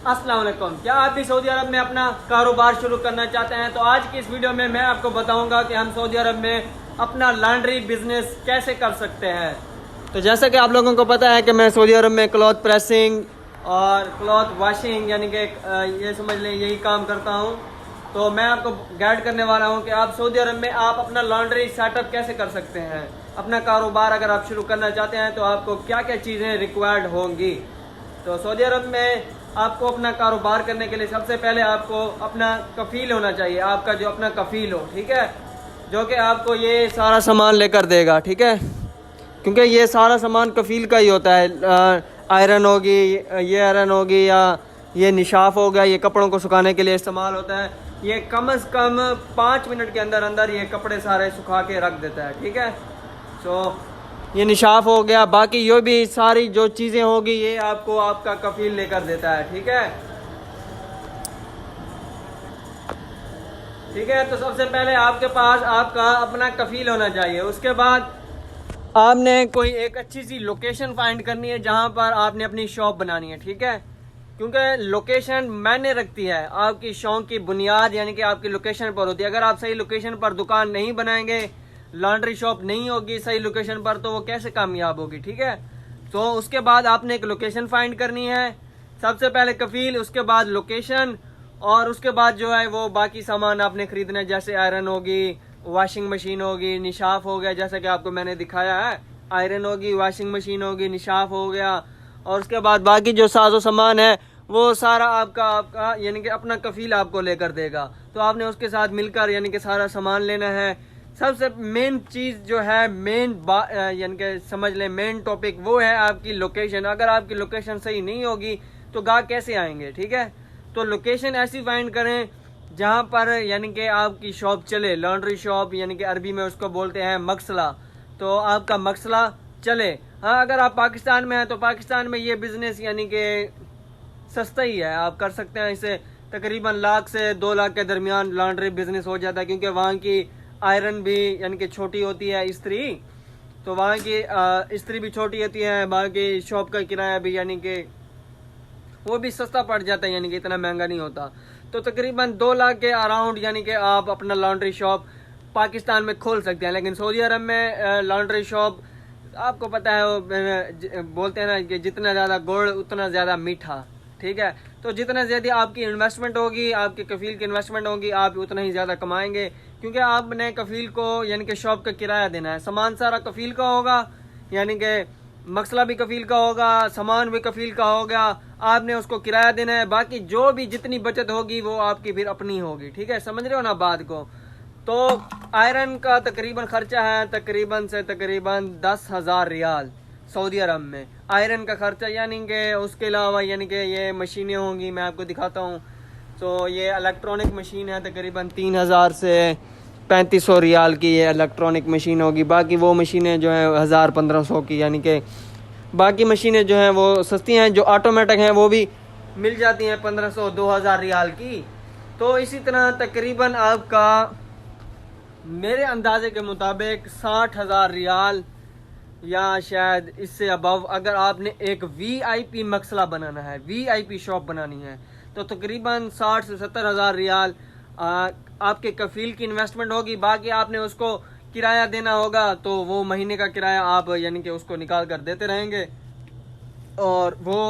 अस्सलाम वालेकुम। क्या आप भी सऊदी अरब में अपना कारोबार शुरू करना चाहते हैं? तो आज की इस वीडियो में मैं आपको बताऊंगा कि हम सऊदी अरब में अपना लॉन्ड्री बिजनेस कैसे कर सकते हैं। तो जैसा कि आप लोगों को पता है कि मैं सऊदी अरब में क्लॉथ प्रेसिंग और क्लॉथ वॉशिंग यानी कि ये समझ लें यही काम करता हूँ। तो मैं आपको गाइड करने वाला हूँ कि आप सऊदी अरब में आप अपना लॉन्ड्री सेटअप कैसे कर सकते हैं। अपना कारोबार अगर आप शुरू करना चाहते हैं तो आपको क्या क्या चीज़ें रिक्वायर्ड होंगी। तो सऊदी अरब में आपको अपना कारोबार करने के लिए सबसे पहले आपको अपना कफील होना चाहिए, आपका जो अपना कफील हो, ठीक है, जो कि आपको ये सारा सामान लेकर देगा, ठीक है, क्योंकि ये सारा सामान कफील का ही होता है। आयरन होगी, ये आयरन होगी, या ये निशाफ हो गया, ये कपड़ों को सुखाने के लिए इस्तेमाल होता है। ये कम से कम 5 मिनट के अंदर अंदर ये कपड़े सारे सुखा के रख देता है, ठीक है। तो ये निशाफ हो गया, बाकी ये भी सारी जो चीज़ें होगी ये आपको आपका कफील लेकर देता है, ठीक है। ठीक है, तो सबसे पहले आपके पास आपका अपना कफील होना चाहिए। उसके बाद आपने कोई एक अच्छी सी लोकेशन फाइंड करनी है जहां पर आपने अपनी शॉप बनानी है, ठीक है, क्योंकि लोकेशन मायने रखती है। आपकी शौक की बुनियाद यानी कि आपकी लोकेशन पर होती है। अगर आप सही लोकेशन पर दुकान नहीं बनाएंगे, लॉन्ड्री शॉप नहीं होगी सही लोकेशन पर, तो वो कैसे कामयाब होगी, ठीक है। तो उसके बाद आपने एक लोकेशन फाइंड करनी है। सबसे पहले कफील, उसके बाद लोकेशन, और उसके बाद जो है वो बाकी सामान आपने खरीदना है, जैसे आयरन होगी, वॉशिंग मशीन होगी, निशाफ हो गया, जैसा कि आपको मैंने दिखाया है। आयरन होगी, वॉशिंग मशीन होगी, निशाफ हो गया, और उसके बाद बाकी जो साजो सामान है वो सारा आपका यानी कि अपना कफील आपको लेकर देगा। तो आपने उसके साथ मिलकर यानी कि सारा सामान लेना है। सबसे मेन चीज़ जो है, यानी कि समझ लें मेन टॉपिक, वो है आपकी लोकेशन। अगर आपकी लोकेशन सही नहीं होगी तो गाहक कैसे आएंगे, ठीक है। तो लोकेशन ऐसी फाइंड करें जहाँ पर यानी कि आपकी शॉप चले, लॉन्ड्री शॉप, यानी कि अरबी में उसको बोलते हैं मकसला। तो आपका मकसला चले। हाँ, अगर आप पाकिस्तान में हैं तो पाकिस्तान में ये बिज़नेस यानी कि सस्ता ही है, आप कर सकते हैं। इसे तकरीबन 1 से 2 लाख के दरमियान लॉन्ड्री बिजनेस हो जाता है, क्योंकि वहाँ की आयरन भी यानी कि छोटी होती है, इस्त्री, तो वहाँ की इस्त्री भी छोटी होती है। बाकी शॉप का किराया भी यानी कि वो भी सस्ता पड़ जाता है, यानी कि इतना महंगा नहीं होता। तो तकरीबन 2 लाख के अराउंड यानी कि आप अपना लॉन्ड्री शॉप पाकिस्तान में खोल सकते हैं। लेकिन सऊदी अरब में लॉन्ड्री शॉप आपको पता है, वो बोलते हैं ना कि जितना ज़्यादा गुड़ उतना ज़्यादा मीठा, ठीक है। तो जितना ज़्यादा आपकी इन्वेस्टमेंट होगी, आपके कफील की इन्वेस्टमेंट होगी, आप उतना ही ज़्यादा कमाएंगे, क्योंकि आपने कफील को यानी कि शॉप का किराया देना है। सामान सारा कफील का होगा, यानी कि मसला भी कफील का होगा, सामान भी कफील का होगा, आपने उसको किराया देना है। बाकी जो भी जितनी बचत होगी वो आपकी फिर अपनी होगी, ठीक है, समझ रहे हो ना बात को। तो आयरन का तकरीबन खर्चा है तकरीबन 10,000 रियाल सऊदी अरब में, आयरन का खर्चा। यानी कि उसके अलावा यानी कि ये मशीनें होंगी, मैं आपको दिखाता हूँ। तो ये इलेक्ट्रॉनिक मशीन है, तकरीबन 3,000 से 3,500 रियाल की ये इलेक्ट्रॉनिक मशीन होगी। बाकी वो मशीनें जो हैं 1,000-1,500 की, यानी कि बाकी मशीनें जो हैं वो सस्ती हैं। जो ऑटोमेटिक हैं वो भी मिल जाती हैं 1,500-2,000 रियाल की। तो इसी तरह तकरीबन आपका मेरे अंदाजे के मुताबिक 60,000 रियाल या शायद इससे अबव, अगर आपने एक VIP मकसला बनाना है, VIP शॉप बनानी है, तो तकरीबन 60 से 70,000 रियाल आपके कफील की इन्वेस्टमेंट होगी। बाकी आपने उसको किराया देना होगा, तो वो महीने का किराया आप यानी कि उसको निकाल कर देते रहेंगे, और वो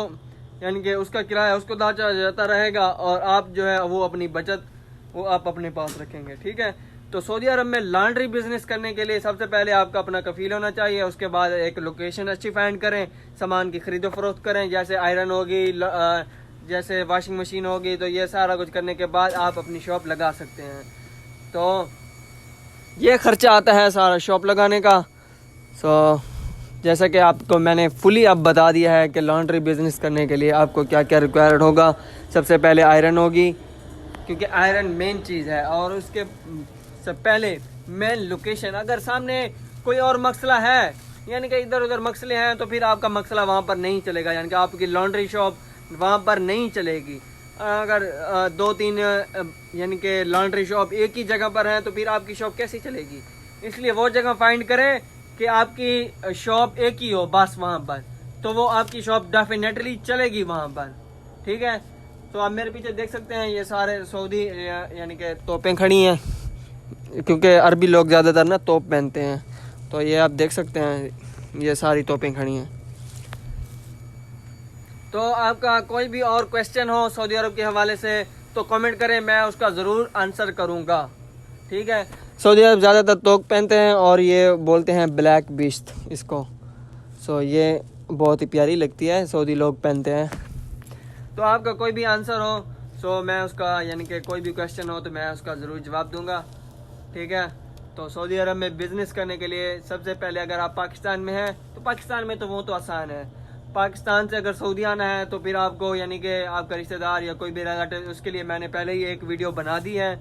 यानी कि उसका किराया उसको दाचा जाता रहेगा, और आप जो है वो अपनी बचत वो आप अपने पास रखेंगे, ठीक है। तो सऊदी अरब में लॉन्ड्री बिजनेस करने के लिए सबसे पहले आपका अपना कफील होना चाहिए। उसके बाद एक लोकेशन अच्छी फाइंड करें, सामान की खरीदो फरोख्त करें, जैसे आयरन होगी, जैसे वॉशिंग मशीन होगी। तो ये सारा कुछ करने के बाद आप अपनी शॉप लगा सकते हैं। तो ये खर्चा आता है सारा शॉप लगाने का। सो जैसा कि आपको मैंने फुली अब बता दिया है कि लॉन्ड्री बिजनेस करने के लिए आपको क्या क्या रिक्वायर्ड होगा। सबसे पहले आयरन होगी, क्योंकि आयरन मेन चीज़ है, और उसके सब पहले मेन लोकेशन। अगर सामने कोई और मसला है, यानी कि इधर उधर मसले हैं, तो फिर आपका मसला वहाँ पर नहीं चलेगा, यानी कि आपकी लॉन्ड्री शॉप वहाँ पर नहीं चलेगी। अगर 2-3 यानी कि लॉन्ड्री शॉप एक ही जगह पर हैं तो फिर आपकी शॉप कैसे चलेगी। इसलिए वो जगह फाइंड करें कि आपकी शॉप एक ही हो बस वहाँ पर, तो वो आपकी शॉप डेफिनेटली चलेगी वहाँ पर, ठीक है। तो आप मेरे पीछे देख सकते हैं ये सारे सऊदी यानी कि तोपें खड़ी हैं, क्योंकि अरबी लोग ज़्यादातर ना तोप पहनते हैं। तो ये आप देख सकते हैं ये सारी तोपें खड़ी हैं। तो आपका कोई भी और क्वेश्चन हो सऊदी अरब के हवाले से तो कमेंट करें, मैं उसका ज़रूर आंसर करूँगा। ठीक है, सऊदी अरब ज़्यादातर तोप पहनते हैं और ये बोलते हैं ब्लैक बीस्ट इसको। सो ये बहुत ही प्यारी लगती है, सऊदी लोग पहनते हैं। तो आपका कोई भी आंसर हो सो मैं उसका यानी कि कोई भी क्वेश्चन हो तो मैं उसका ज़रूर जवाब दूंगा। ठीक है, तो सऊदी अरब में बिज़नेस करने के लिए सबसे पहले अगर आप पाकिस्तान में हैं तो पाकिस्तान में तो वो तो आसान है। पाकिस्तान से अगर सऊदी आना है तो फिर आपको यानी कि आपका रिश्तेदार या कोई भी रिलेटिव, उसके लिए मैंने पहले ही एक वीडियो बना दी है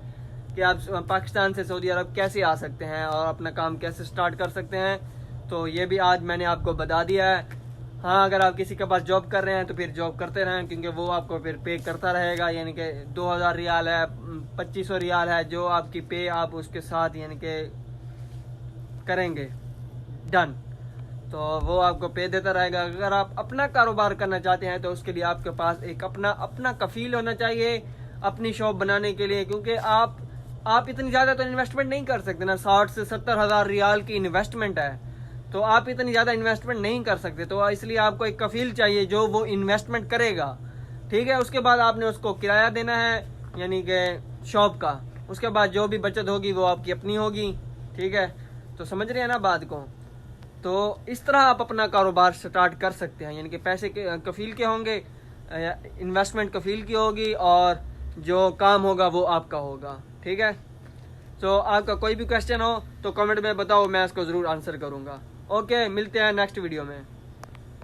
कि आप पाकिस्तान से सऊदी अरब कैसे आ सकते हैं और अपना काम कैसे स्टार्ट कर सकते हैं। तो ये भी आज मैंने आपको बता दिया है। हाँ, अगर आप किसी के पास जॉब कर रहे हैं तो फिर जॉब करते रहें, क्योंकि वो आपको फिर पे करता रहेगा। यानी कि 2000 रियाल है, 2500 रियाल है, जो आपकी पे आप उसके साथ यानी कि करेंगे डन, तो वो आपको पे देता रहेगा। अगर आप अपना कारोबार करना चाहते हैं तो उसके लिए आपके पास एक अपना कफील होना चाहिए अपनी शॉप बनाने के लिए, क्योंकि आप इतनी ज़्यादा तो इन्वेस्टमेंट नहीं कर सकते ना। 60 से 70 हज़ार रियाल की इन्वेस्टमेंट है, तो आप इतनी ज़्यादा इन्वेस्टमेंट नहीं कर सकते। तो इसलिए आपको एक कफील चाहिए जो वो इन्वेस्टमेंट करेगा। ठीक है, उसके बाद आपने उसको किराया देना है यानी कि शॉप का। उसके बाद जो भी बचत होगी वो आपकी अपनी होगी। ठीक है, तो समझ रहे हैं ना बात को। तो इस तरह आप अपना कारोबार स्टार्ट कर सकते हैं, यानी कि पैसे के कफील के होंगे, इन्वेस्टमेंट कफील की होगी और जो काम होगा वो आपका होगा। ठीक है, तो आपका कोई भी क्वेश्चन हो तो कमेंट में बताओ, मैं इसको ज़रूर आंसर करूँगा। ओके, मिलते हैं नेक्स्ट वीडियो में।